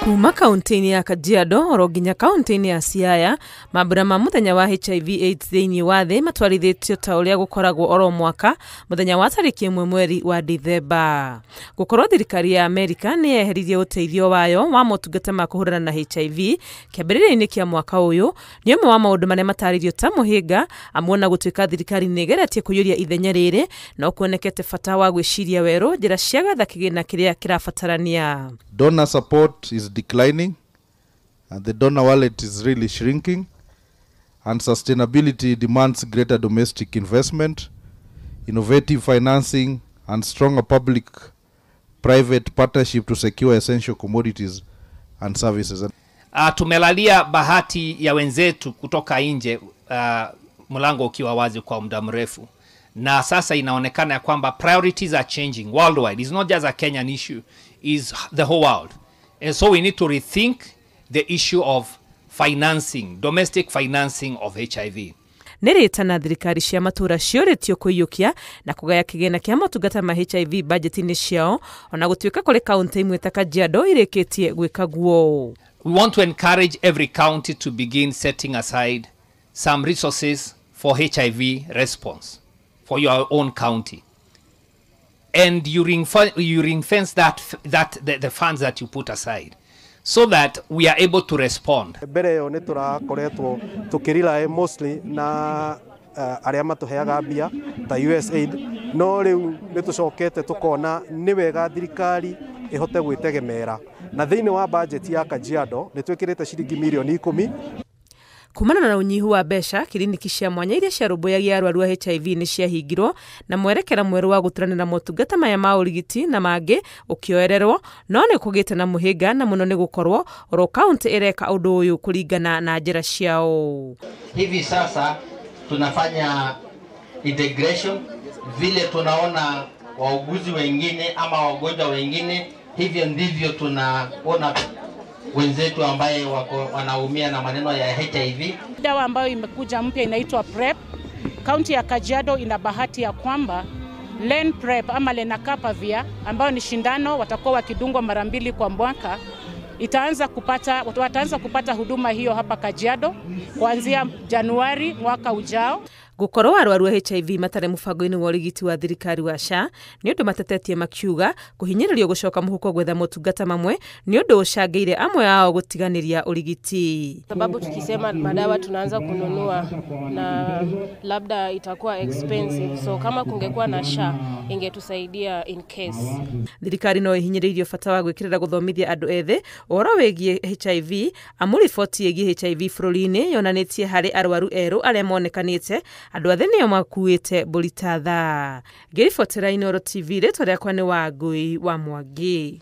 Kuma kaunti ya Kajiado oro nginya kaunti ya Siaya mambura ma muthenya wa HIV/AIDS thiini wa thi matwarithitio ta uria gukoragwo oro mwaka muthenya wa tariki 1 mweri wa Dithemba. Gukorwo thirikari ya Amerika ni yeheririe uteithio wayo wa motungata ma kuhurana na HIV kiambiriria-ini kia mwaka uyu ni umwe wa maundu maria mataririo ta muhinga amwona gutuika thirikari nigeretie kuyuria ithenya riri no kuonekete fata wa gwiciria weru njira cia gatha kigina kiria kirabatarania. Donor support is declining and the donor wallet is really shrinking, and sustainability demands greater domestic investment, innovative financing and stronger public-private partnership to secure essential commodities and services. Tumelalia bahati ya wenzetu kutoka nje, mlango ukiwa wazi kwa muda mrefu, na sasa inaonekana ya kwamba priorities are changing worldwide. It's not just a Kenyan issue, is the whole world. And so we need to rethink the issue of financing, domestic financing of HIV. Neretana thirikari cia matura cioretio kuyukia na kugaya kigena kia motungata ma HIV budget-ini ciao ona gutuika kuri kaunti imwe ta Kajiado ireketie gwika guo. We want to encourage every county to begin setting aside some resources for HIV response for your own county. And you ring-fence the funds that you put aside so that we are able to respond. Bereo ni turakoretwo tukirila mostly na aria matuheaga mbia ta USAID, no riu nitucokete tukona ni wega thirikari ihote gwitegemera na thiini wa budget ya Kajiado nitwikirite shilingi milioni 10. Kumana na unyihu wa besha, kiliniki cia mwanya iria cia rubuyagia arwaru a HIV ni ciahingirwo na mwerekera mweru wa guturanira motungata maya ma urigiti na mangi ukioererwo, no ni kugite na muhinga na muno ni gukorwo oro county ireka undu uyu kuringana na njira ciao. Hivi sasa tunafanya integration vile tunaona wauguzi wengine ama wagonjwa wengine, hivyo ndivyo tunaona wenzetu ambaye wanaumia na maneno ya HIV. Dawa ambayo imekuja mpya inaitwa PrEP. Kaunti ya Kajiado ina bahati ya kwamba Len PrEP ama Lenacapavir ambayo ni shindano watakuwa wakidungwa mara 2 kwa mwaka, wataanza kupata huduma hiyo hapa Kajiado kuanzia Januari mwaka ujao. Gukorwo arwaru a HIV matare mubango-ini wa urigiti wa thirikari wa SHA ni undu matetetie makiuga kuhinyiririo gucoka muhuko gwetha motungata mamwe ni undu ucangeire amwe ao gutiganiria urigiti. Sababu tukisema madawa tunaanza kununua na labda itakuwa expensive, so kama kungekuwa na SHA ingetusaidia in case. Thirikari no ihinyiririo fata wa gwikirira guthomithia andu ethi oro wegie HIV amu riboti yegie HIV bururi-ini yonanitie hari arwaru eru aria monekanite andu othe nio makuite mburi ta thaa. Ngiribotera Inooro TV ritwa riakwa ni Wangui wa Mwangi.